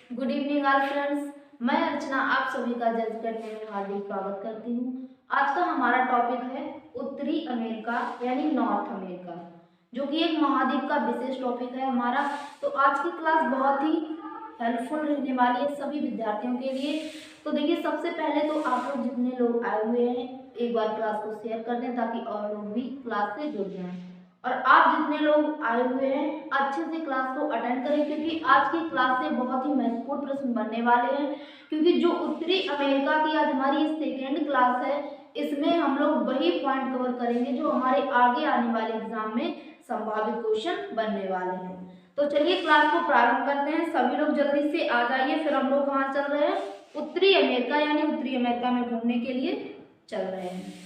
Good evening all friends. मैं अर्चना आप सभी का जज करने में हार्दिक स्वागत करती हूँ। आज का हमारा टॉपिक है उत्तरी अमेरिका यानी नॉर्थ अमेरिका, जो कि एक महाद्वीप का विशेष टॉपिक है हमारा। तो आज की क्लास बहुत ही हेल्पफुल रहने वाली है सभी विद्यार्थियों के लिए। तो देखिए, सबसे पहले तो आप लोग जितने लोग आए हुए हैं एक बार क्लास को शेयर कर दें ताकि और लोग भी क्लास से जुड़ जाएं। और आप जितने लोग आए हुए हैं अच्छे से क्लास को अटेंड करें, क्योंकि आज की क्लास से बहुत ही महत्वपूर्ण प्रश्न बनने वाले हैं। क्योंकि जो उत्तरी अमेरिका की आज हमारी सेकेंड क्लास है, इसमें हम लोग वही पॉइंट कवर करेंगे जो हमारे आगे आने वाले एग्जाम में संभावित क्वेश्चन बनने वाले हैं। तो चलिए क्लास को प्रारंभ करते हैं। सभी लोग जल्दी से आ जाइए। फिर हम लोग कहाँ चल रहे हैं? उत्तरी अमेरिका यानी उत्तरी अमेरिका में घूमने के लिए चल रहे हैं।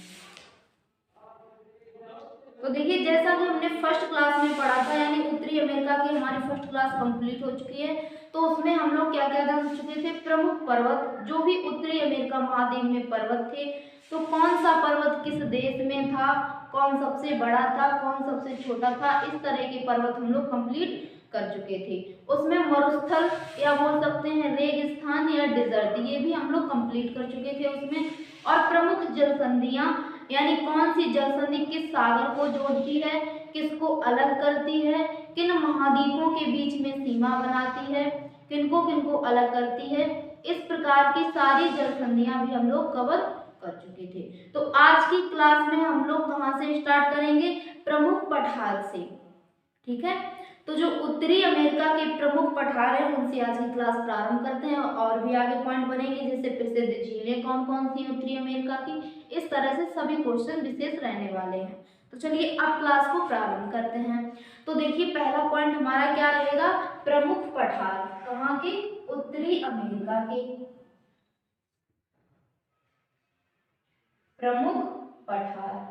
तो देखिए, जैसा कि हमने फर्स्ट क्लास में पढ़ा था, यानी उत्तरी अमेरिका की हमारी फर्स्ट क्लास कंप्लीट हो चुकी है। तो उसमें हम लोग क्या क्या जान चुके थे? प्रमुख पर्वत जो भी उत्तरी अमेरिका महाद्वीप में पर्वत थे, तो कौन सा पर्वत किस देश में था, कौन सबसे बड़ा था, कौन सबसे छोटा था, इस तरह के पर्वत हम लोग कंप्लीट कर चुके थे। उसमें मरुस्थल या बोल सकते हैं रेगिस्तान या डिजर्ट, ये भी हम लोग कंप्लीट कर चुके थे उसमें। और प्रमुख जलसंधियां यानी कौन सी जलसंधि किस सागर को जोड़ती है, किसको अलग करती है, किन महाद्वीपों के बीच में सीमा बनाती है, किनको किनको अलग करती है, इस प्रकार की सारी जलसंधियां भी हम लोग कवर कर चुके थे। तो आज की क्लास में हम लोग कहाँ से स्टार्ट करेंगे? प्रमुख पठार से। ठीक है, तो जो उत्तरी अमेरिका के प्रमुख पठार हैं उनसे आज की क्लास प्रारंभ करते हैं और भी आगे पॉइंट बनेंगे, जैसे प्रसिद्ध झीलें कौन कौन सी उत्तरी अमेरिका की, इस तरह से सभी क्वेश्चन विशेष रहने वाले हैं। तो चलिए अब क्लास को प्रारंभ करते हैं। तो देखिए, पहला पॉइंट हमारा क्या रहेगा? प्रमुख पठार कहाँ के? उत्तरी अमेरिका के प्रमुख पठार।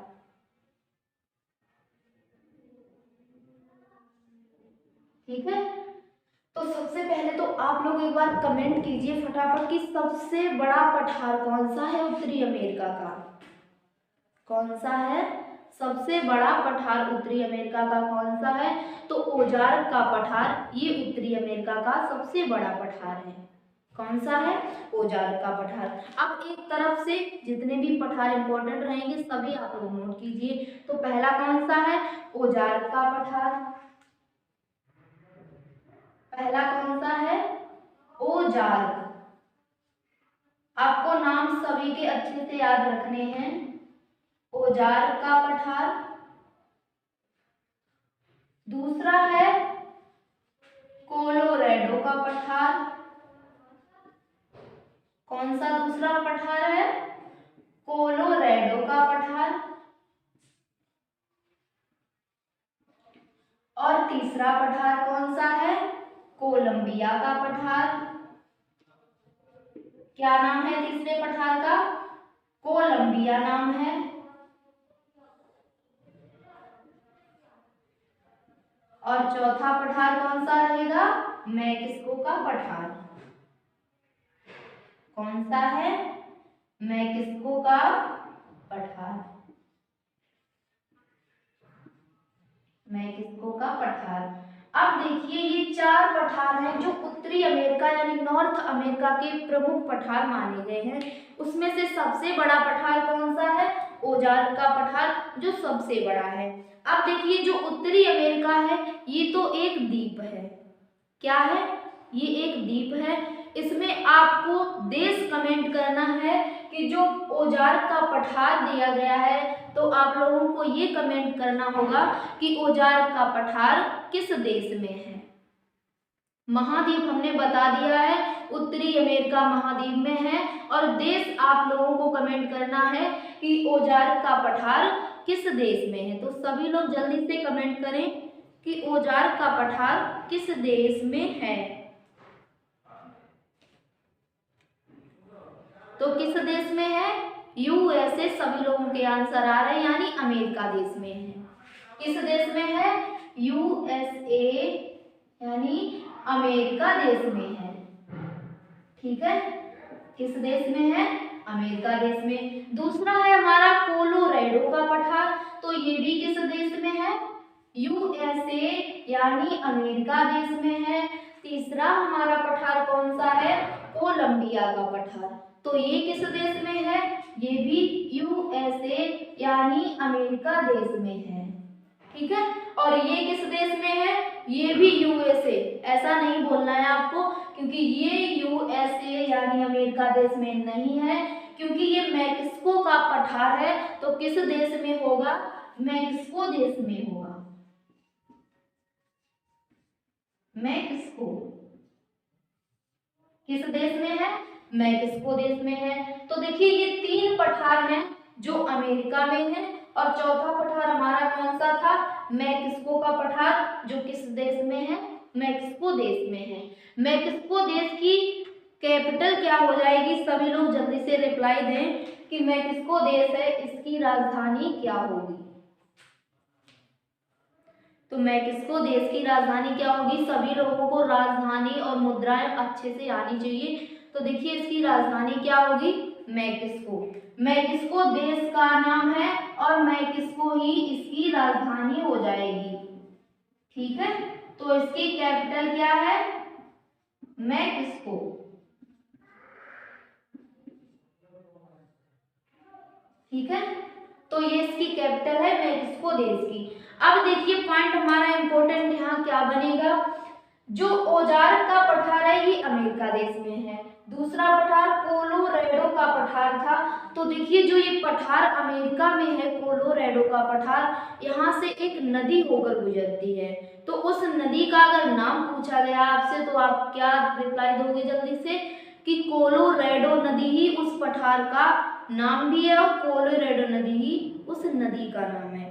ठीक है, तो सबसे पहले तो आप लोग एक बार कमेंट कीजिए फटाफट कि सबसे बड़ा पठार कौन सा है उत्तरी अमेरिका का? कौन सा है सबसे बड़ा पठार उत्तरी अमेरिका का? कौन सा है? तो ओजार्क का पठार ये उत्तरी अमेरिका का सबसे बड़ा पठार है। कौन सा है? ओजार्क का पठार। अब एक तरफ से जितने भी पठार इंपॉर्टेंट रहेंगे सभी आप लोग नोट कीजिए। तो पहला कौन सा है? ओजार्क का पठार। पहला कौन सा है? ओजार्क। आपको नाम सभी के अच्छे से याद रखने हैं। ओजार्क का पठार। दूसरा है कोलोराडो का पठार। कौन सा दूसरा पठार है? कोलोराडो का पठार। और तीसरा पठार कौन सा है? कोलंबिया का पठार। क्या नाम है तीसरे पठार का? कोलंबिया नाम है। और चौथा पठार कौन सा रहेगा? मैक्सिको का पठार। कौन सा है? मैक्सिको का पठार। मैक्सिको का पठार। अब देखिए, ये चार पठार हैं जो उत्तरी अमेरिका यानी नॉर्थ अमेरिका के प्रमुख पठार माने गए हैं। उसमें से सबसे बड़ा पठार कौन सा है? ओजार्क का पठार, जो सबसे बड़ा है। अब देखिए, जो उत्तरी अमेरिका है ये तो एक द्वीप है। क्या है? ये एक द्वीप है। इसमें आपको देश कमेंट करना है कि जो ओजार्क का पठार दिया गया है, तो आप लोगों को ये कमेंट करना होगा कि ओजार्क का पठार किस देश में है। महाद्वीप हमने बता दिया है उत्तरी अमेरिका महाद्वीप में है, और देश आप लोगों को कमेंट करना है कि ओजार्क का पठार किस देश में है। तो सभी लोग जल्दी से कमेंट करें कि ओजार्क का पठार किस देश में है। तो किस देश में है? यूएसए। सभी लोगों के आंसर आ रहे हैं, यानी अमेरिका देश में है। किस देश में है? यूएसए यानी अमेरिका देश में है। ठीक है, किस देश में है? अमेरिका देश में। दूसरा है हमारा कोलोराडो का पठार, तो ये भी किस देश में है? यूएसए यानी अमेरिका देश में है। तीसरा हमारा पठार कौन सा कोलंबिया का पठार। तो ये किस देश में है? ये भी यूएसए यानी अमेरिका देश में है। ठीक है, और ये किस देश में है? ये भी यूएसए। ऐसा नहीं बोलना है आपको, क्योंकि ये यूएसए यानी अमेरिका देश में नहीं है, क्योंकि ये मैक्सिको का पठार है। तो किस देश में होगा? मैक्सिको देश में होगा। मैक्सिको किस देश में है? मैक्सिको देश में है। तो देखिए ये 3 पठार हैं जो अमेरिका में है, और चौथा पठार हमारा कौन सा था? मैक्सिको का पठार, जो किस देश में है? मैक्सिको देश में है। मैक्सिको देश की कैपिटल क्या हो जाएगी? सभी लोग जल्दी से रिप्लाई दें कि मैक्सिको देश है, इसकी राजधानी क्या होगी? तो मैक्सिको देश की राजधानी क्या होगी? सभी लोगों को राजधानी और मुद्राएं अच्छे से आनी चाहिए। तो देखिए इसकी राजधानी क्या होगी? मैक्सिको। मैक्सिको देश का नाम है और मैक्सिको ही इसकी राजधानी हो जाएगी। ठीक है, तो इसकी कैपिटल क्या है? मैक्सिको। ठीक है, तो ये इसकी कैपिटल है मैक्सिको देश की। अब देखिए पॉइंट हमारा इंपॉर्टेंट यहाँ क्या बनेगा? जो औजार का पठार है ये अमेरिका देश में है। दूसरा पठार कोलोराडो का पठार था। तो देखिए जो ये पठार अमेरिका में है, कोलोराडो का पठार, यहाँ से एक नदी होकर गुजरती है। तो उस नदी का अगर नाम पूछा गया आपसे तो आप क्या रिप्लाई दोगे जल्दी से? कि कोलोराडो नदी ही उस पठार का नाम भी है, और कोलोराडो नदी ही उस नदी का नाम है।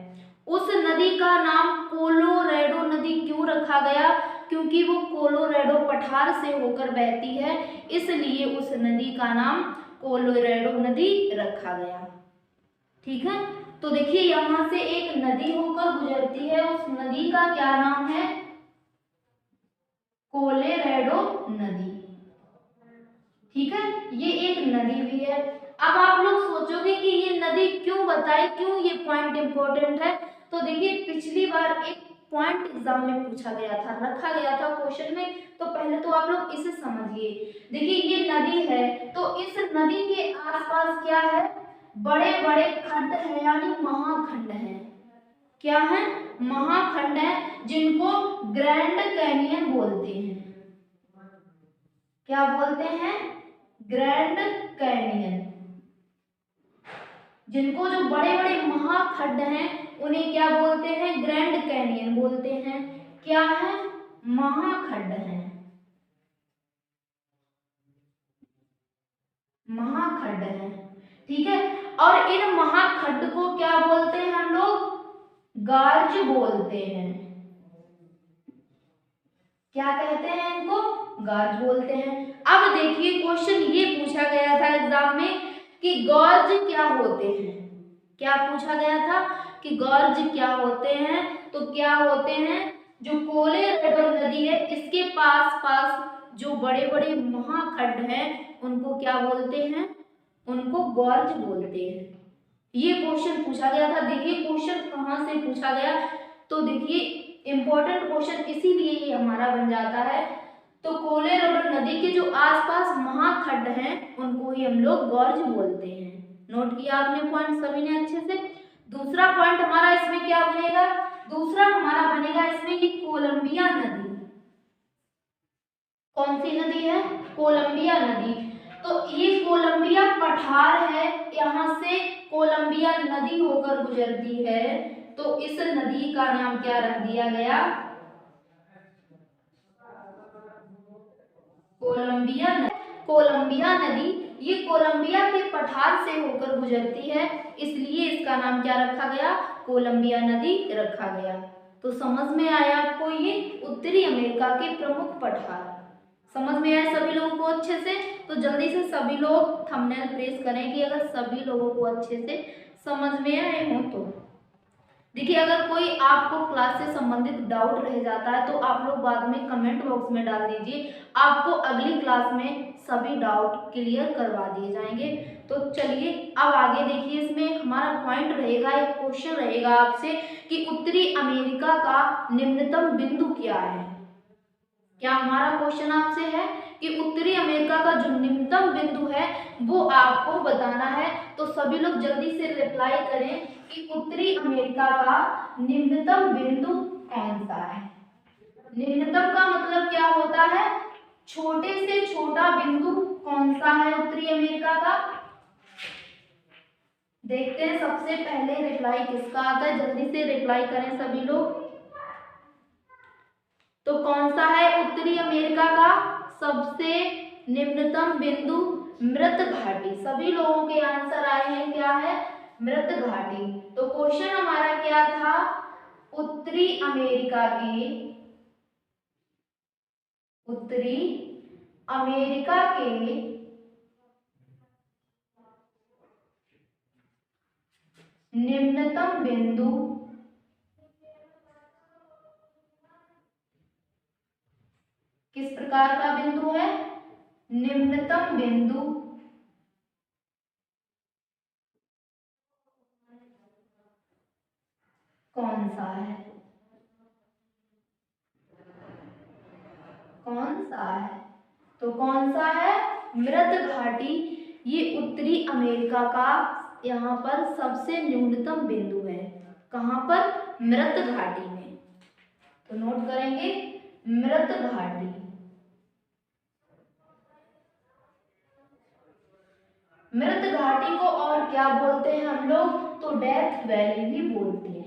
उस नदी का नाम कोलोराडो नदी क्यों रखा गया? क्योंकि वो कोलोराडो पठार से होकर बहती है, इसलिए उस नदी का नाम कोलोराडो नदी रखा गया। ठीक है, तो देखिए यहाँ से एक नदी होकर गुजरती है, उस नदी का क्या नाम है? कोलोराडो नदी। ठीक है, ये एक नदी भी है। अब आप लोग सोचोगे कि ये नदी क्यों बताई, क्यों ये पॉइंट इंपॉर्टेंट है? तो देखिए पिछली बार एक पॉइंट एग्जाम में पूछा गया था, रखा गया था क्वेश्चन में। तो पहले तो आप लोग इसे समझिए। देखिए ये नदी है, तो इस नदी के आसपास क्या है? बड़े बड़े खंड है, यानी महाखंड है। क्या है? महाखंड है, जिनको ग्रैंड कैनियन बोलते हैं। क्या बोलते हैं? Grand canyon. जिनको जो बड़े बड़े महाखंड हैं उन्हें क्या बोलते हैं? ग्रैंड कैनियन बोलते हैं। क्या है? महाखंड है। महाखंड है। ठीक है, और इन महाखंड को क्या बोलते हैं हम लोग? गार्ज बोलते हैं। क्या कहते हैं इनको? गार्ज बोलते हैं। अब देखिए क्वेश्चन ये पूछा गया था एग्जाम में कि गॉर्ज क्या होते हैं। क्या पूछा गया था? कि गॉर्ज क्या होते हैं? तो क्या होते हैं? जो कोलोराडो नदी है इसके पास पास जो बड़े बड़े महाखंड हैं उनको क्या बोलते हैं? उनको गॉर्ज बोलते हैं। ये क्वेश्चन पूछा गया था। देखिए क्वेश्चन कहाँ से पूछा गया, तो देखिए इंपॉर्टेंट क्वेश्चन इसीलिए ये हमारा बन जाता है। तो कोलोराडो नदी के जो आसपास महाखंड हैं उनको ही हम लोग गॉर्ज बोलते हैं। नोट किया आपने पॉइंट सभी ने अच्छे से? दूसरा पॉइंट हमारा इसमें क्या बनेगा? दूसरा हमारा बनेगा इसमें कि कोलंबिया नदी। कौन सी नदी है? कोलंबिया नदी। तो ये कोलंबिया पठार है, यहाँ से कोलंबिया नदी होकर गुजरती है। तो इस नदी का नाम क्या रख दिया गया? कोलंबिया नदी। कोलंबिया नदी ये कोलंबिया के पठार से होकर गुजरती है, इसलिए इसका नाम क्या रखा गया? कोलंबिया नदी रखा गया। तो समझ में आया आपको? ये उत्तरी अमेरिका के प्रमुख पठार समझ में आया सभी लोगों को अच्छे से? तो जल्दी से सभी लोग थंबनेल प्रेस करें कि अगर सभी लोगों को अच्छे से समझ में आए हो तो। देखिए अगर कोई आपको क्लास से संबंधित डाउट रह जाता है तो आप लोग बाद में कमेंट बॉक्स में डाल दीजिए, आपको अगली क्लास में सभी डाउट क्लियर करवा दिए जाएंगे। तो चलिए अब आगे देखिए, इसमें एक हमारा पॉइंट रहेगा, एक क्वेश्चन रहेगा आपसे कि उत्तरी अमेरिका का निम्नतम बिंदु क्या है। क्या हमारा क्वेश्चन आपसे है कि उत्तरी अमेरिका का जो निम्नतम बिंदु है वो आपको बताना है। तो सभी लोग जल्दी से रिप्लाई करें कि उत्तरी अमेरिका का निम्नतम बिंदु कौन सा है। निम्नतम का मतलब क्या होता है, छोटे से छोटा बिंदु कौन सा है उत्तरी अमेरिका का। देखते हैं सबसे पहले रिप्लाई किसका आता है, जल्दी से रिप्लाई करें सभी लोग। तो कौन सा है उत्तरी अमेरिका का सबसे निम्नतम बिंदु, मृत घाटी। सभी लोगों के आंसर आए हैं, क्या है, मृत घाटी। तो क्वेश्चन हमारा क्या था, उत्तरी अमेरिका के निम्नतम बिंदु किस प्रकार का बिंदु है, निम्नतम बिंदु कौन सा है, कौन सा है। तो कौन सा है, मृत घाटी। ये उत्तरी अमेरिका का यहाँ पर सबसे न्यूनतम बिंदु है। कहाँ पर, मृत घाटी में। तो नोट करेंगे, मृत घाटी। मृत घाटी को और क्या बोलते हैं हम लोग, तो डेथ वैली भी बोलते हैं।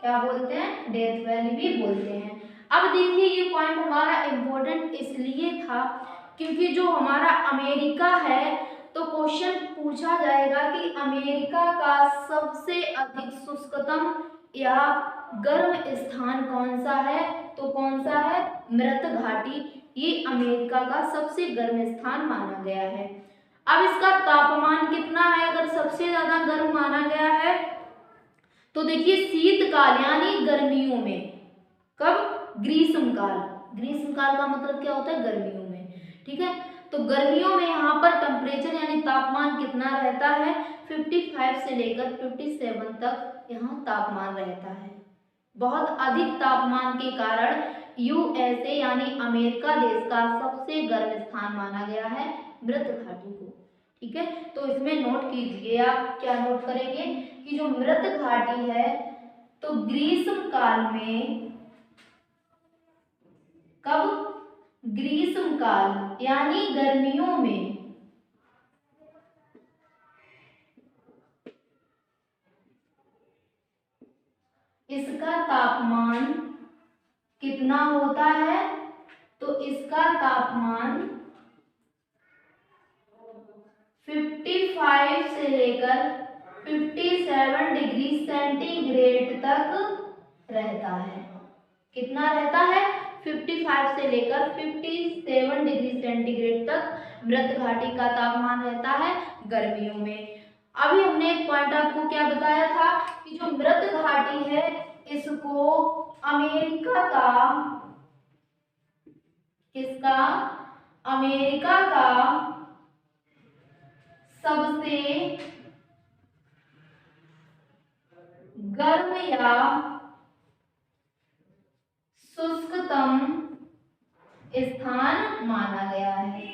क्या बोलते हैं, डेथ वैली भी बोलते हैं। अब देखिए ये पॉइंट हमारा इम्पोर्टेंट इसलिए था क्योंकि जो हमारा अमेरिका है, तो क्वेश्चन पूछा जाएगा कि अमेरिका का सबसे अधिक शुष्कतम या गर्म स्थान कौन सा है। तो कौन सा है, मृत घाटी। ये अमेरिका का सबसे गर्म स्थान माना गया है। अब इसका तापमान कितना है, अगर सबसे ज्यादा गर्म माना गया है तो देखिए शीतकाल यानी गर्मियों में। कब, ग्रीष्मकाल। ग्रीष्मकाल का मतलब क्या होता है, गर्मियों में, ठीक है। तो गर्मियों में यहाँ पर टेम्परेचर यानी तापमान कितना रहता है, 55 से लेकर 57 तक यहाँ तापमान रहता है। बहुत अधिक तापमान के कारण यूएसए यानी अमेरिका देश का सबसे गर्म स्थान माना गया है मृत घाटी को, ठीक है। तो इसमें नोट कीजिए, आप क्या नोट करेंगे कि जो मृत घाटी है तो ग्रीष्म काल में, कब, ग्रीष्म काल यानी गर्मियों में इसका तापमान कितना होता है, तो इसका तापमान 55 से लेकर 57 डिग्री सेंटीग्रेड तक रहता है। कितना रहता है, 55 से लेकर 57 डिग्री सेंटीग्रेड तक मृत घाटी का तापमान रहता है गर्मियों में। अभी हमने एक पॉइंट आपको क्या बताया था कि जो मृत घाटी है इसको अमेरिका का, किसका, अमेरिका का सबसे गर्म या शुष्कतम स्थान माना गया है।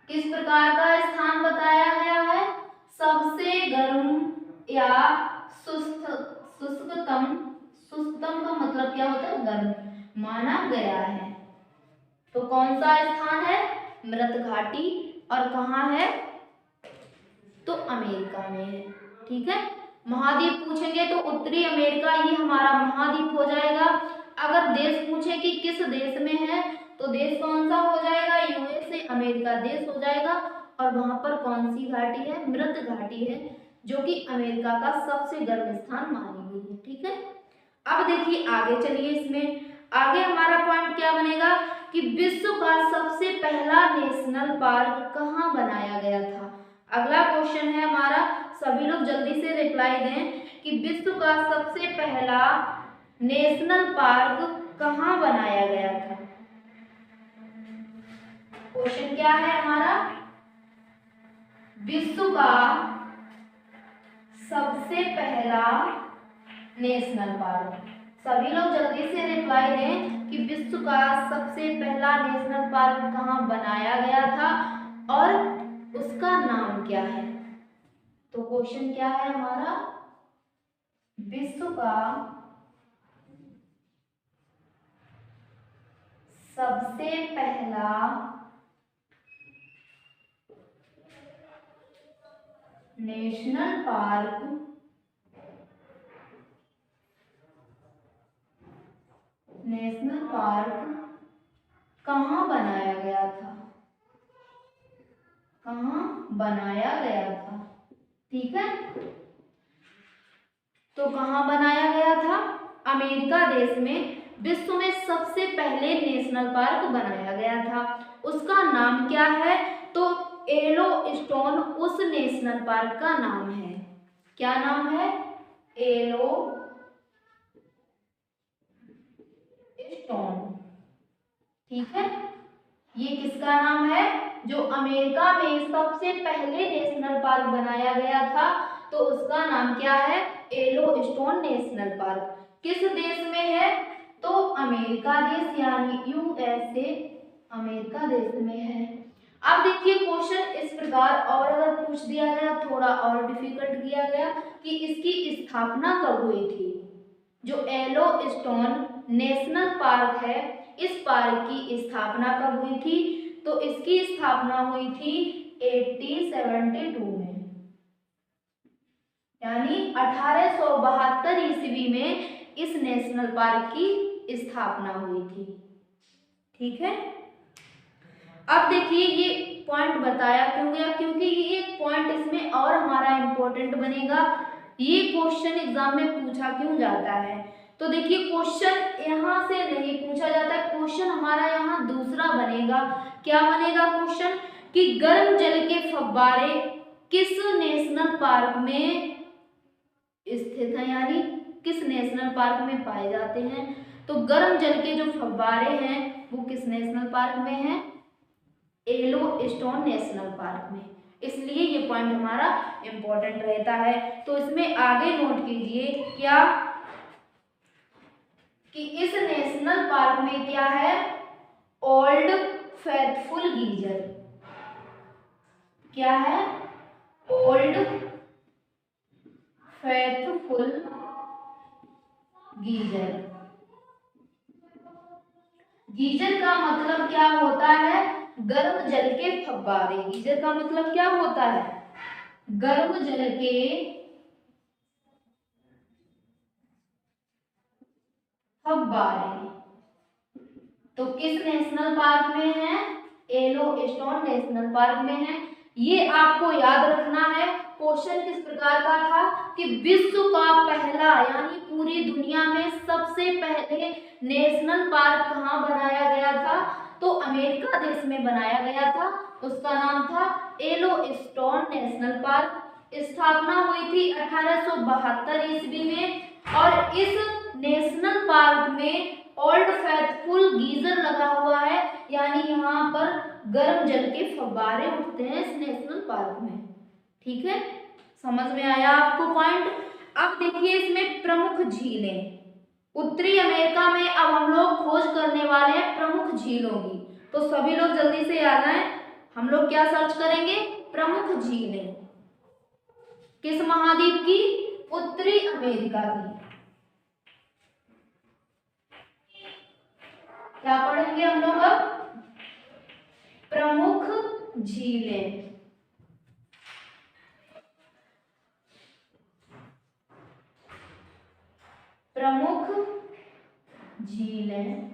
किस प्रकार का स्थान बताया गया है, सबसे गर्म या शुष्कतम। शुष्कतम का मतलब क्या होता है, गर्म माना गया है। तो कौन सा स्थान है, मृत घाटी, और कहाँ है, तो अमेरिका में है, ठीक है। महाद्वीप पूछेंगे तो उत्तरी अमेरिका ये हमारा महाद्वीप हो जाएगा। अगर देश पूछे कि किस देश में है तो देश कौन सा हो जाएगा, यूएसए अमेरिका देश हो जाएगा। और वहां पर कौन सी घाटी है, मृत घाटी है, जो कि अमेरिका का सबसे गर्म स्थान मानी गई है, ठीक है। अब देखिए आगे चलिए, इसमें आगे हमारा पॉइंट क्या बनेगा कि विश्व का सबसे पहला नेशनल पार्क कहाँ बनाया गया था। अगला क्वेश्चन है हमारा, सभी लोग जल्दी से रिप्लाई दें कि विश्व का सबसे पहला नेशनल पार्क कहाँ बनाया गया था। क्वेश्चन क्या है हमारा, विश्व का सबसे पहला नेशनल पार्क सभी लोग जल्दी से रिप्लाई दें कि विश्व का सबसे पहला नेशनल पार्क कहाँ बनाया गया था और उसका नाम क्या है। तो क्वेश्चन क्या है हमारा, विश्व का सबसे पहला नेशनल पार्क कहाँ बनाया गया था, कहाँ बनाया गया था। ठीक है, तो कहाँ बनाया गया था, अमेरिका देश में विश्व में सबसे पहले नेशनल पार्क बनाया गया था। उसका नाम क्या है, तो येलोस्टोन उस नेशनल पार्क का नाम है। क्या नाम है, येलोस्टोन। ठीक है, ये किसका नाम है, जो अमेरिका में सबसे पहले नेशनल पार्क बनाया गया था, तो उसका नाम क्या है, येलोस्टोन नेशनल पार्क। किस देश में है, तो अमेरिका देश यानी यूएसए, अमेरिका देश में है। अब देखिए क्वेश्चन इस प्रकार, और अगर पूछ दिया गया थोड़ा और डिफिकल्ट किया गया कि इसकी स्थापना कब हुई थी। जो येलोस्टोन नेशनल पार्क है, इस पार्क की स्थापना कब हुई थी, तो इसकी स्थापना हुई थी 1872 में, यानी 1872 ईस्वी में इस नेशनल पार्क की स्थापना हुई थी। ठीक है, अब देखिए ये पॉइंट बताया क्यों गया, क्योंकि ये एक पॉइंट इसमें और हमारा इंपॉर्टेंट बनेगा। ये क्वेश्चन एग्जाम में पूछा क्यों जाता है, तो देखिए क्वेश्चन यहाँ से नहीं पूछा जाता, क्वेश्चन हमारा यहाँ दूसरा बनेगा। क्या बनेगा क्वेश्चन, कि गर्म जल के फव्वारे किस नेशनल पार्क में स्थित है, यानी किस नेशनल पार्क में पाए जाते हैं। तो गर्म जल के जो फव्वारे हैं वो किस नेशनल पार्क में हैं, येलोस्टोन नेशनल पार्क में। इसलिए ये पॉइंट हमारा इंपॉर्टेंट रहता है। तो इसमें आगे नोट कीजिए क्या, कि इस नेशनल पार्क में क्या है, ओल्ड फेथफुल गीजर। क्या है, ओल्ड फेथफुल गीजर। गीजर का मतलब क्या होता है, गर्म जल के फव्वारे। गीजर का मतलब क्या होता है, गर्म जल के फव्वारे। तो किस नेशनल पार्क में है, येलोस्टोन नेशनल पार्क में है। ये आपको याद रखना है। क्वेश्चन किस प्रकार का था, कि विश्व का पहला यानी पूरी दुनिया में सबसे पहले नेशनल पार्क कहाँ बनाया गया था, तो अमेरिका देश में बनाया गया था। उसका नाम था येलोस्टोन नेशनल पार्क। स्थापना हुई थी 1872 ईस्वी में, और इस नेशनल पार्क में ओल्ड फेथफुल गीजर लगा हुआ है, यानी यहाँ पर गर्म जल के फव्वारे उठते हैं इस नेशनल पार्क में। ठीक है, समझ में आया आपको पॉइंट। अब देखिए इसमें प्रमुख झीलें, उत्तरी अमेरिका में अब हम लोग खोज करने वाले हैं प्रमुख झीलों की। तो सभी लोग जल्दी से याद आए, हम लोग क्या सर्च करेंगे, प्रमुख झीलें। किस महाद्वीप की, उत्तरी अमेरिका की। क्या पढ़ेंगे हम लोग अब, प्रमुख झीलें। प्रमुख झीलें,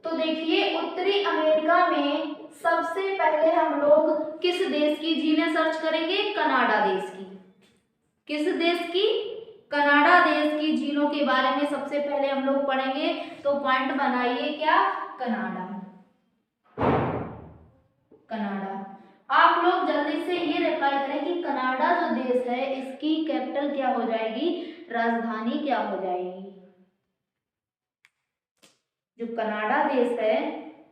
तो देखिए उत्तरी अमेरिका में सबसे पहले हम लोग किस देश की झीलें सर्च करेंगे, कनाडा देश की। किस देश की, कनाडा देश की झीलों के बारे में सबसे पहले हम लोग पढ़ेंगे। तो पॉइंट बनाइए क्या, कनाडा। कनाडा, आप लोग जल्दी से ये रिप्लाई करें कि कनाडा जो देश है इसकी कैपिटल क्या हो जाएगी, राजधानी क्या हो जाएगी। जो कनाडा देश है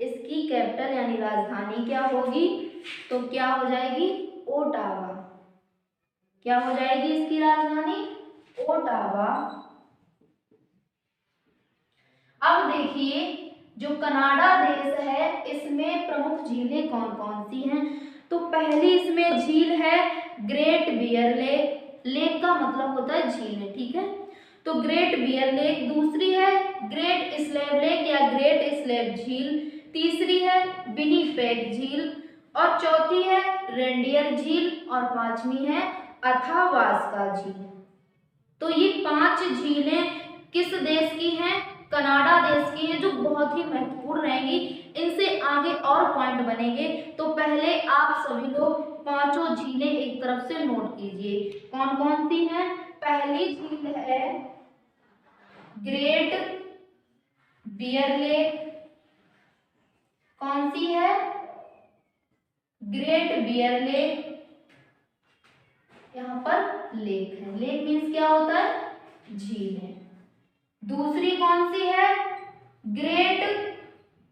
इसकी कैपिटल यानी राजधानी क्या होगी, तो क्या हो जाएगी, ओटावा। क्या हो जाएगी इसकी राजधानी, ओटावा। देखिए जो कनाडा देश है इसमें प्रमुख झीलें कौन कौन सी हैं। तो पहली इसमें झील है ग्रेट बियर लेक। लेक का मतलब होता है झीलें, ठीक है। तो ग्रेट बियर लेक। दूसरी है ग्रेट स्लैव लेक या ग्रेट स्लैव झील। तीसरी है विनीपेग झील और चौथी है रेंडियर झील और पांचवी है अथावास्का झील। तो ये 5 झीलें किस देश की हैं? कनाडा देश की हैं, जो बहुत ही महत्वपूर्ण रहेंगी। इनसे आगे और पॉइंट बनेंगे। तो पहले आप सभी लोग 5 झीलें एक तरफ से नोट कीजिए। कौन कौन सी हैं? पहली झील है ग्रेट बियर लेक। कौन सी है? Great bear lake. यहाँ पर लेक है। लेक मीन्स क्या होता है? झील है। दूसरी कौन सी है? Great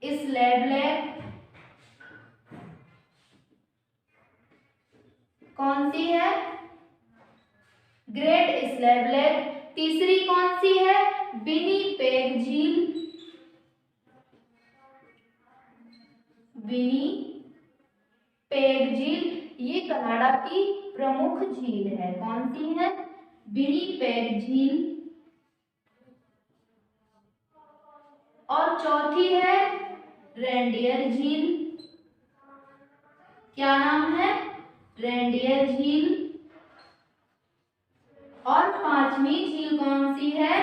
slave lake. कौन सी है? Great slave lake. तीसरी कौन सी है? विनीपेग झील। विनीपेग झील ये कनाडा की प्रमुख झील है। कौन सी है? विनीपेग झील। और चौथी है रेंडियर झील। क्या नाम है? रेंडियर झील। और पांचवी झील कौन सी है?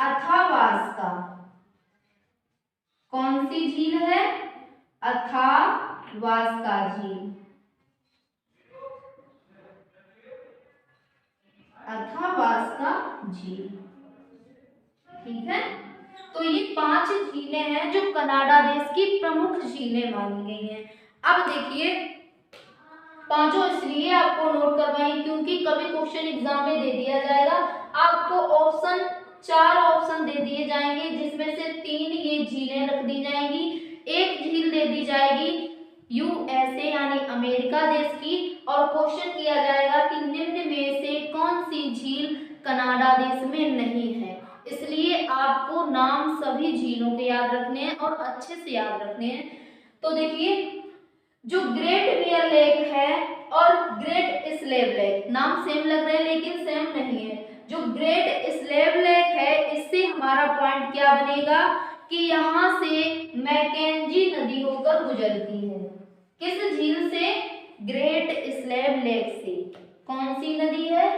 अथावास्का। कौन सी झील है? अथावास्का झील। अथावास्का झील, ठीक है। तो ये 5 झीलें हैं जो कनाडा देश की प्रमुख झीलें मानी गई हैं। अब देखिए 5 इसलिए आपको नोट करवाई क्योंकि कभी क्वेश्चन एग्जाम में दे दिया जाएगा। आपको ऑप्शन 4 ऑप्शन दे दिए जाएंगे जिसमें से 3 ये झीलें रख दी जाएंगी। एक झील दे दी जाएगी यूएसए यानी अमेरिका देश की और क्वेश्चन किया जाएगा कि निम्न में से कौन सी झील कनाडा देश में नहीं है। इसलिए आपको नाम सभी झीलों के याद रखने हैं और अच्छे से याद रखने हैं। तो देखिए जो ग्रेट बियर लेक है और ग्रेट स्लेव लेक नाम सेम लग रहे हैं लेकिन सेम नहीं है। जो ग्रेट स्लेव लेक है इससे हमारा पॉइंट क्या बनेगा कि यहाँ से मैकेंजी नदी होकर गुजरती है। किस झील से? ग्रेट स्लेव लेक से। कौन सी नदी है?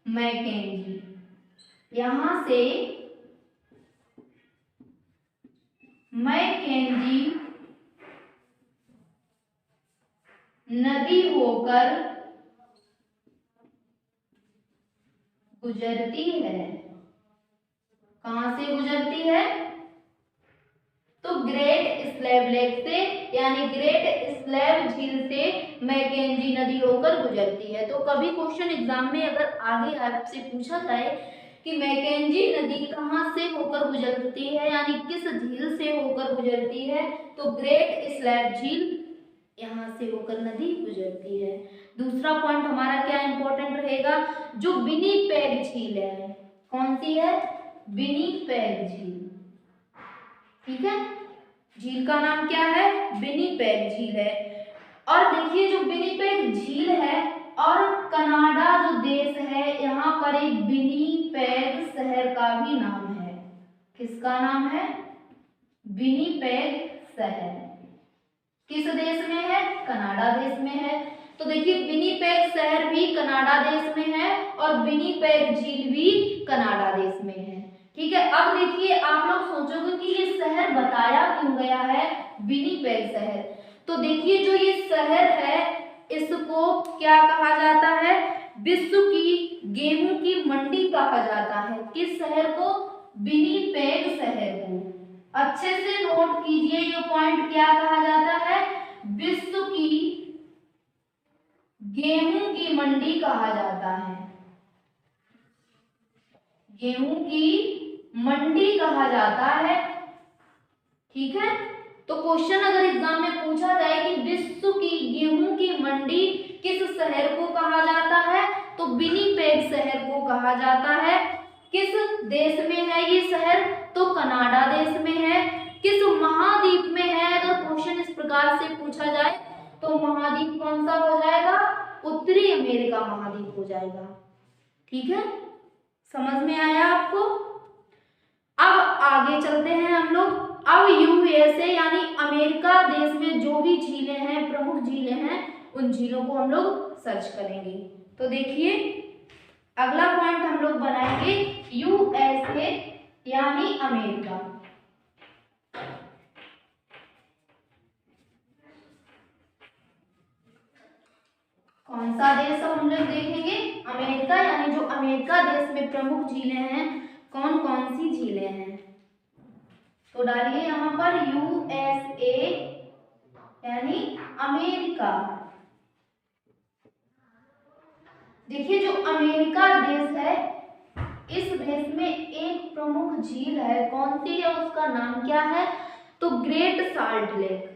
मैकेंजी। यहाँ से मैकेंजी नदी होकर गुजरती है। कहां से गुजरती है? तो ग्रेट स्लैव लेक से यानी ग्रेट स्लैव झील से मैकेंजी नदी होकर गुजरती है। तो कभी क्वेश्चन एग्जाम में अगर आगे आपसे पूछा जाए कि मैकेंजी नदी कहां से होकर गुजरती है यानी किस झील से होकर गुजरती है, तो ग्रेट स्लैव झील यहाँ से होकर नदी गुजरती है। दूसरा पॉइंट हमारा क्या इंपॉर्टेंट रहेगा? जो विनीपेग झील है। कौन सी है? विनीपेग झील, ठीक है। झील का नाम क्या है? विनीपेग झील है। और देखिए जो विनीपेग झील है और कनाडा जो देश है यहाँ पर एक विनीपेग शहर का भी नाम है। किसका नाम है? विनीपेग शहर। किस देश में है? कनाडा देश में है। तो देखिए विनीपेग शहर भी कनाडा देश में है और विनीपेग झील भी कनाडा देश में है, ठीक है। अब देखिए आप लोग सोचोगे कि ये शहर बताया क्यों गया है विनीपेग शहर। तो देखिए जो ये शहर है इसको क्या कहा जाता है? विश्व की गेहूं की मंडी कहा जाता है। किस शहर को? विनीपेग शहर को। अच्छे से नोट कीजिए ये पॉइंट, क्या कहा जाता है? विश्व की गेहूं की मंडी कहा जाता है। गेहूं की मंडी कहा जाता है, ठीक है। तो क्वेश्चन अगर एग्जाम में पूछा जाए कि विश्व की गेहूं की मंडी किस शहर को कहा जाता है, तो विनीपेग शहर को कहा जाता है। किस देश में है ये शहर? तो कनाडा देश में है। प्रकार से पूछा जाए तो महाद्वीप कौन सा हो जाएगा? उत्तरी अमेरिका महाद्वीप हो जाएगा। ठीक है, समझ में आया आपको? अब आगे चलते हैं हम लोग। अब यूएसए यानी अमेरिका देश में जो भी झीलें हैं, प्रमुख झीलें हैं, उन झीलों को हम लोग सर्च करेंगे। तो देखिए अगला पॉइंट हम लोग बनाएंगे यूएसए यानी अमेरिका। कौन सा देश हम लोग देखेंगे? अमेरिका, यानी जो अमेरिका देश में प्रमुख झीलें हैं, कौन कौन सी झीलें हैं। तो डालिए यहाँ पर यूएसए यानी अमेरिका। देखिए जो अमेरिका देश है, इस देश में एक प्रमुख झील है, कौन सी है, उसका नाम क्या है? तो ग्रेट साल्ट लेक।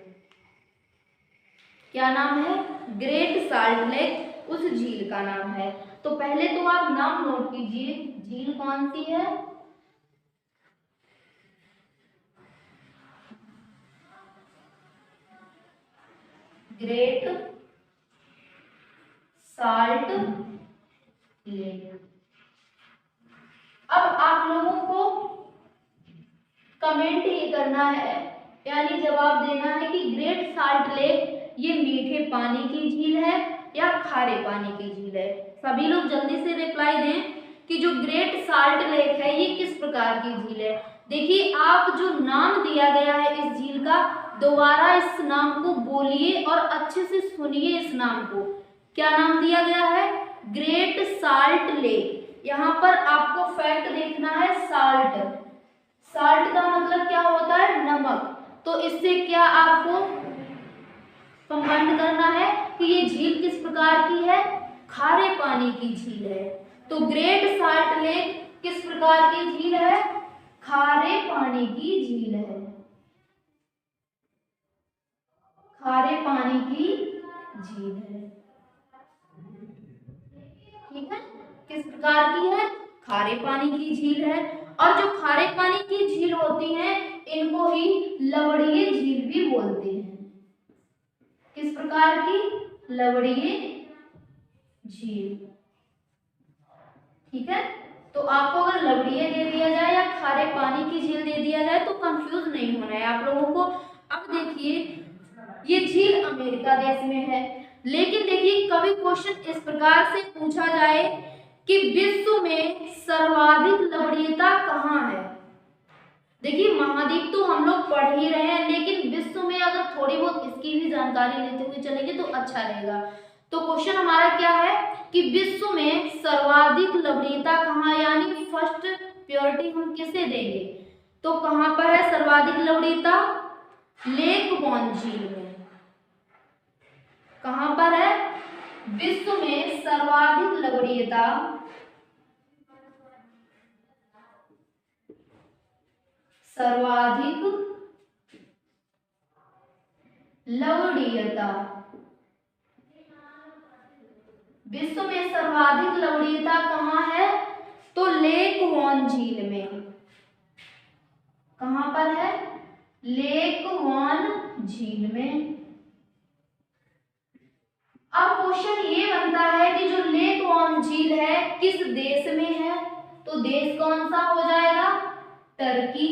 क्या नाम है? ग्रेट साल्ट लेक उस झील का नाम है। तो पहले तो आप नाम नोट कीजिए, झील कौन सी है? Great salt lake. अब आप लोगों को कमेंट ये करना है, यानी जवाब देना है कि ग्रेट साल्ट लेक ये मीठे पानी की झील है या खारे पानी की झील है। सभी लोग जल्दी से रिप्लाई दें कि जो ग्रेट साल्ट लेक है ये किस प्रकार की झील है। देखिए आप जो नाम दिया गया है इस झील का, दोबारा इस नाम को बोलिए और अच्छे से सुनिए इस नाम को। क्या नाम दिया गया है? Great salt lake. यहाँ पर आपको फैक्ट देखना है, साल्ट। साल्ट का मतलब क्या होता है? नमक। तो इससे क्या आपको कंबाइन करना है कि ये झील किस प्रकार की है? खारे पानी की झील है। तो ग्रेट साल्ट लेक किस प्रकार की झील है? खारे पानी की झील है। खारे पानी की झील है। ठीक है, किस प्रकार की है? खारे पानी की झील है। और जो खारे पानी की झील होती हैं, इनको ही लवणीय झील भी बोलते हैं। किस प्रकार की? लवणीय झील। ठीक है, तो आपको अगर लवणीय दे दिया जाए या खारे पानी की झील दे दिया जाए तो कंफ्यूज नहीं होना है आप लोगों को। अब देखिए ये झील अमेरिका देश में है, लेकिन देखिए कभी क्वेश्चन इस प्रकार से पूछा जाए कि विश्व में सर्वाधिक लवणीयता कहाँ है। देखिए महाद्वीप तो हम लोग पढ़ ही रहे हैं, लेकिन विश्व में अगर थोड़ी बहुत इसकी भी जानकारी लेते हुए चलेंगे तो अच्छा रहेगा। तो क्वेश्चन हमारा क्या है कि विश्व में सर्वाधिक लवणीयता कहाँ, यानी फर्स्ट प्योरिटी हम किसे देंगे। तो कहाँ पर है सर्वाधिक लवणीयता? लेक वॉन झील में। कहाँ पर है? विश्व में सर्वाधिक लवणीयता विश्व में सर्वाधिक लवणीयता कहाँ है? तो लेक वॉन झील में। कहाँ पर है? लेक वॉन झील में। अब क्वेश्चन ये बनता है कि जो लेक वॉन झील है किस देश में है। तो देश कौन सा हो जाएगा? टर्की।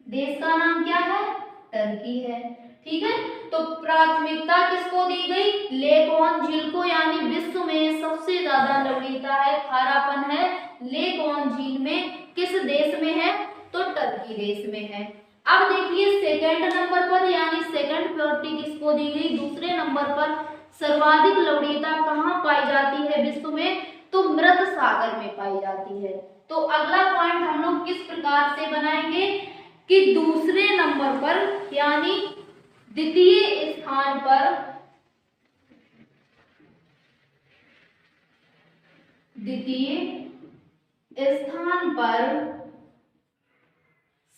देश का नाम क्या है? टर्की है। ठीक है, तो प्राथमिकता किसको दी गई? लेक वॉन झील को, यानी विश्व में सबसे ज्यादा लवणीयता है, खारापन है लेक वॉन झील में। किस देश में है? तो टर्की देश में है। अब देखिए सेकंड नंबर पर, यानी सेकंड प्रायोरिटी किसको दी गई? दूसरे नंबर पर सर्वाधिक लवणीयता कहाँ पाई जाती है विश्व में? तो मृत सागर में पाई जाती है। तो अगला पॉइंट हम लोग किस प्रकार से बनाएंगे कि दूसरे नंबर पर, यानी द्वितीय स्थान पर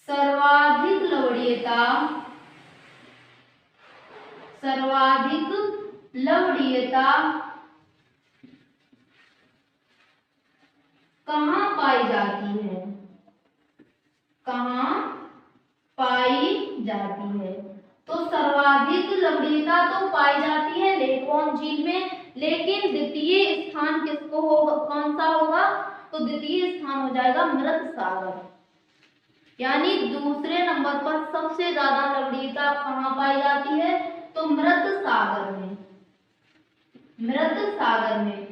सर्वाधिक लवणीयता कहाँ पाई जाती है? कहाँ पाई जाती है? लवणीयता तो पाई जाती है लेकवान झील में, लेकिन द्वितीय स्थान किसको होगा, कौन सा होगा, तो द्वितीय स्थान हो जाएगा मृत सागर। यानी दूसरे नंबर पर सबसे ज्यादा लवणीयता कहाँ पाई जाती है, तो मृत सागर में, मृत सागर में।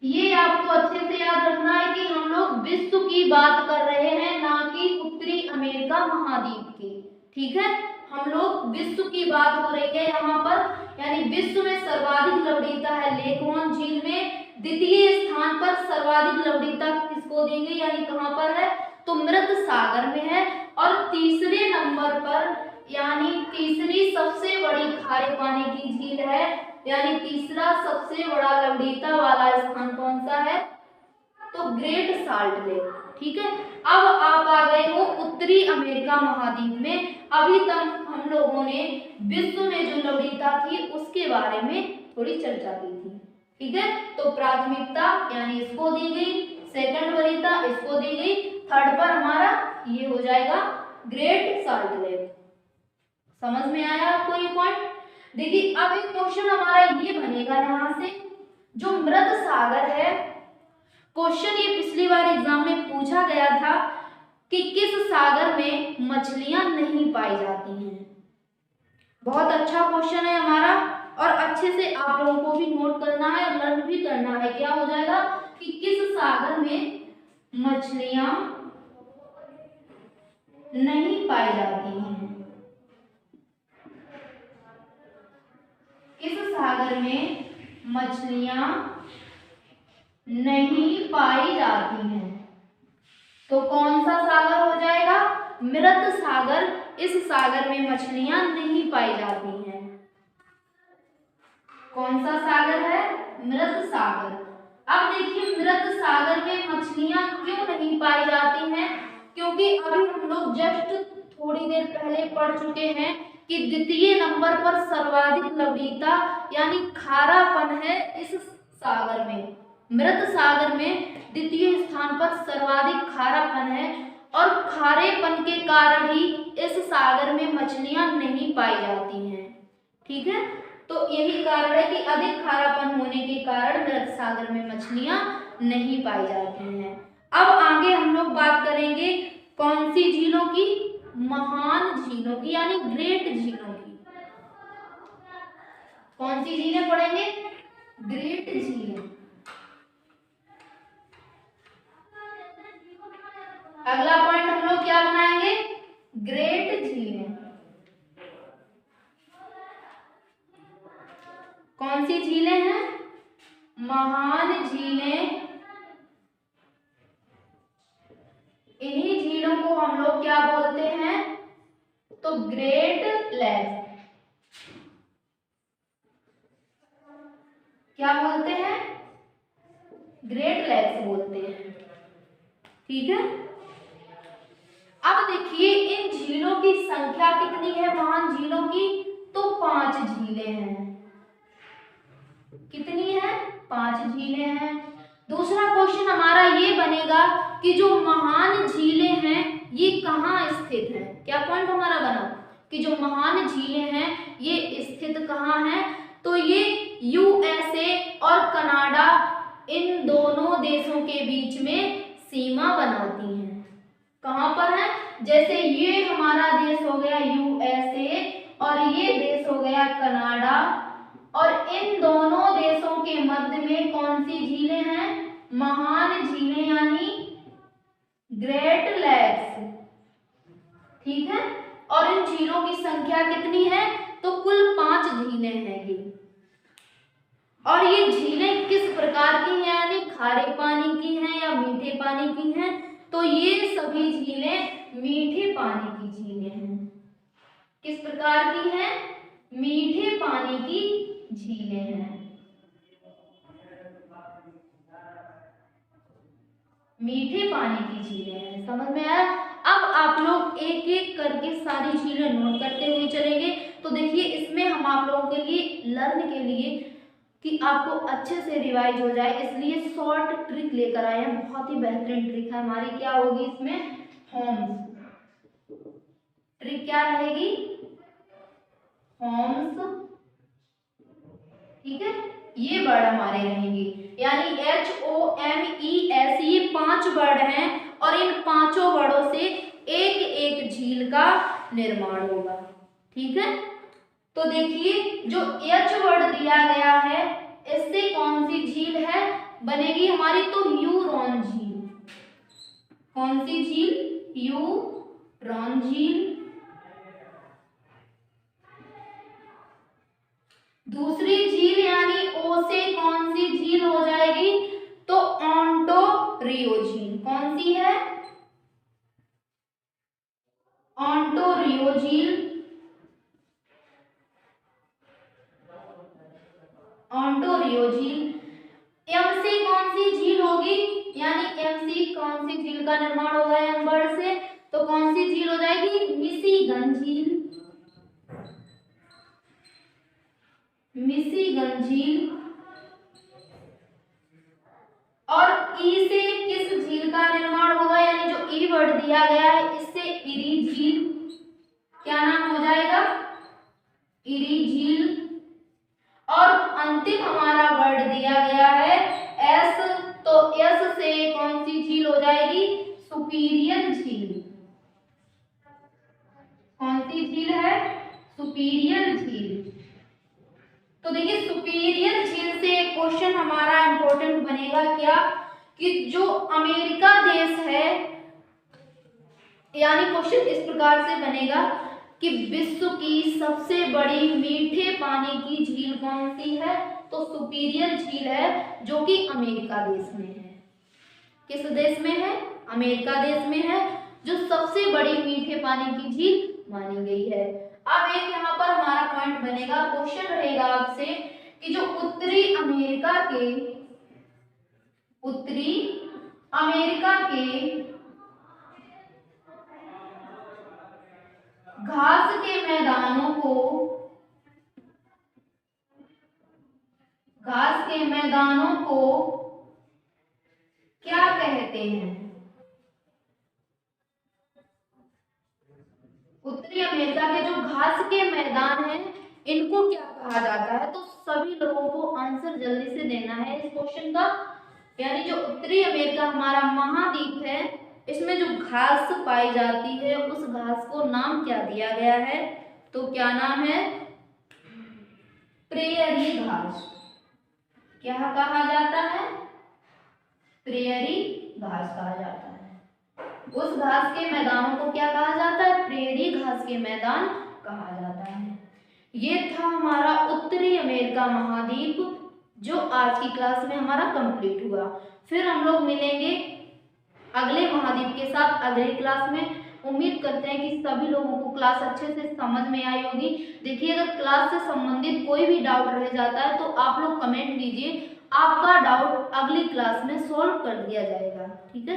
ये आपको अच्छे से याद रखना है कि हम लोग विश्व की बात कर रहे हैं, ना कि उत्तरी अमेरिका महाद्वीप की। ठीक है, हम लोग विश्व की बात हो रही है यहाँ पर, यानी विश्व में सर्वाधिक लवणीयता है लेकवान झील में, द्वितीय स्थान पर सर्वाधिक लवणीयता किसको दी गई, यानी कहाँ पर है, तो मृत सागर में है। और तीसरे नंबर पर, यानी तीसरी सबसे बड़ी खारे पानी की झील है, यानी तीसरा सबसे बड़ा लवणीयता वाला स्थान कौन सा है, तो ग्रेट साल्ट लेक। ठीक है, अब आप आ गए हो उत्तरी अमेरिका महाद्वीप में। अभी तक हम लोगों ने विश्व में जो लवणीयता थी उसके बारे में थोड़ी चर्चा की थी। ठीक है, तो प्राथमिकता यानी इसको दी गई, सेकंड वरीयता इसको दी गई, थर्ड पर हमारा ये हो जाएगा ग्रेट साल्ट लेक। समझ में आया आपको ये पॉइंट? देखिए अब एक क्वेश्चन हमारा ये बनेगा यहाँ से, जो मृत सागर है, क्वेश्चन ये पिछली बार एग्जाम में पूछा गया था कि किस सागर में मछलियां नहीं पाई जाती हैं। बहुत अच्छा क्वेश्चन है हमारा, और अच्छे से आप लोगों को भी नोट करना है और लर्न भी करना है। क्या हो जाएगा कि किस सागर में मछलियां नहीं पाई जाती हैं, किस सागर में मछलियां नहीं पाई जाती हैं, तो कौन सा सागर हो जाएगा, मृत सागर। इस सागर में मछलियां नहीं पाई जाती हैं, कौन सा सागर है, मृत सागर। अब देखिए मृत सागर में मछलियां क्यों नहीं पाई जाती हैं, क्योंकि अभी हम लोग जस्ट थोड़ी देर पहले पढ़ चुके हैं कि द्वितीय नंबर पर सर्वाधिक लवणीयता यानी खारापन है इस सागर में, मृत सागर में द्वितीय स्थान पर सर्वाधिक खारापन है, और खारेपन के कारण ही इस सागर में मछलियां नहीं पाई जाती हैं। ठीक है, तो यही कारण है कि अधिक खारापन होने के कारण मृत सागर में मछलियां नहीं पाई जाती हैं। अब आगे हम लोग बात करेंगे कौन सी झीलों की, महान झीलों की, यानी ग्रेट झीलों की। कौन सी झीलें पढ़ेंगे, ग्रेट झीलें। अगला पॉइंट हम लोग क्या बनाएंगे, ग्रेट झीलें। कौन सी झीलें हैं, महान झीलें। इन्हीं झीलों को हम लोग क्या बोलते हैं, तो ग्रेट लेक्स। क्या बोलते हैं, ग्रेट लेक्स बोलते हैं। ठीक है, अब देखिए इन झीलों की संख्या कितनी है, महान झीलों की, तो 5 झीलें हैं। कितनी है, 5 झीलें हैं। दूसरा क्वेश्चन हमारा ये बनेगा कि जो महान झीलें हैं ये कहाँ स्थित है। क्या पॉइंट हमारा बना कि जो महान झीलें हैं ये स्थित कहाँ हैं, तो ये यूएसए और कनाडा इन दोनों देशों के बीच में सीमा बनाती हैं। कहाँ पर है, जैसे ये हमारा देश हो गया यूएसए और ये देश हो गया कनाडा, और इन दोनों देशों के मध्य में कौन सी झीलें हैं, महान झीलें यानी ग्रेट लेक्स। ठीक है, और इन झीलों की संख्या कितनी है, तो कुल 5 झीलें हैं ये। और ये झीलें किस प्रकार की हैं, यानी खारे पानी की हैं या मीठे पानी की हैं, तो ये सभी झीलें मीठे पानी की झीलें हैं। किस प्रकार की हैं, मीठे पानी की झीलें हैं, मीठे पानी की झीलें हैं। समझ में आया? अब आप लोग एक एक करके सारी झीलें नोट करते हुए चलेंगे। तो देखिए इसमें हम आप लोगों के लिए लर्न के लिए कि आपको अच्छे से रिवाइज हो जाए इसलिए शॉर्ट ट्रिक लेकर आए हैं। बहुत ही बेहतरीन ट्रिक है हमारी। क्या होगी इसमें, होम्स ट्रिक क्या रहेगी, होम्स, ठीक है, ये वर्ड हमारे रहेंगे। यानी HOMES ये 5 वर्ड हैं और इन पांचों वर्डों से एक एक झील का निर्माण होगा। ठीक है, तो देखिए जो H वर्ड दिया गया है इससे कौन सी झील है बनेगी हमारी, तो ह्यूरॉन झील। कौन सी झील, ह्यूरॉन झील। दूसरी झील यानी ओ से कौन सी झील हो जाएगी, तो ओंटारियो झील। कौन सी है, ओंटारियो झील। ओंटारियो झील। एम से कौन सी झील होगी, यानी एम से कौन सी झील का निर्माण होगा एम वर्ड से, तो कौन सी झील हो जाएगी, मिशिगन झील। मिशिगन झील। और ई से किस झील का निर्माण होगा, यानी जो ई वर्ड दिया गया है इससे इरी झील, क्या नाम हो जाएगा, इरी झील। और अंतिम हमारा वर्ड दिया गया है एस, तो एस से कौन सी झील हो जाएगी, सुपीरियर झील। कौन सी झील है, सुपीरियर झील। तो देखिए सुपीरियर झील से क्वेश्चन हमारा इंपॉर्टेंट बनेगा क्या, कि जो अमेरिका देश है, यानी क्वेश्चन इस प्रकार से बनेगा कि विश्व की सबसे बड़ी मीठे पानी की झील कौन सी है, तो सुपीरियर झील है जो कि अमेरिका देश में है। किस देश में है, अमेरिका देश में है, जो सबसे बड़ी मीठे पानी की झील मानी गई है। अब एक यहाँ पर हमारा पॉइंट बनेगा, क्वेश्चन रहेगा आपसे कि जो उत्तरी अमेरिका के घास के मैदानों को क्या कहते हैं। उत्तरी अमेरिका के जो घास के मैदान हैं इनको क्या कहा जाता है, तो सभी लोगों को आंसर जल्दी से देना है इस क्वेश्चन का। यानी जो उत्तरी अमेरिका हमारा महाद्वीप है इसमें जो घास पाई जाती है उस घास को नाम क्या दिया गया है, तो क्या नाम है, प्रेयरी घास। क्या कहा जाता है, प्रेयरी घास कहा जाता है। उस घास के मैदानों को क्या कहा जाता है, प्रेयरी घास के मैदान कहा जाता है। ये था हमारा उत्तरी अमेरिका महाद्वीप जो आज की क्लास में हमारा कंप्लीट हुआ। फिर हम लोग मिलेंगे अगले महाद्वीप के साथ अगली क्लास में। उम्मीद करते हैं कि सभी लोगों को क्लास अच्छे से समझ में आई होगी। देखिए अगर क्लास से संबंधित कोई भी डाउट रह जाता है तो आप लोग कमेंट कीजिए, आपका डाउट अगली क्लास में सॉल्व कर दिया जाएगा। ठीक है,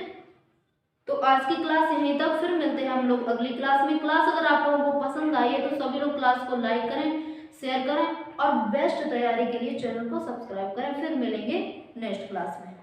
तो आज की क्लास यहीं तक, फिर मिलते हैं हम लोग अगली क्लास में। क्लास अगर आप लोगों को पसंद आई है तो सभी लोग क्लास को लाइक करें, शेयर करें और बेस्ट तैयारी के लिए चैनल को सब्सक्राइब करें। फिर मिलेंगे नेक्स्ट क्लास में।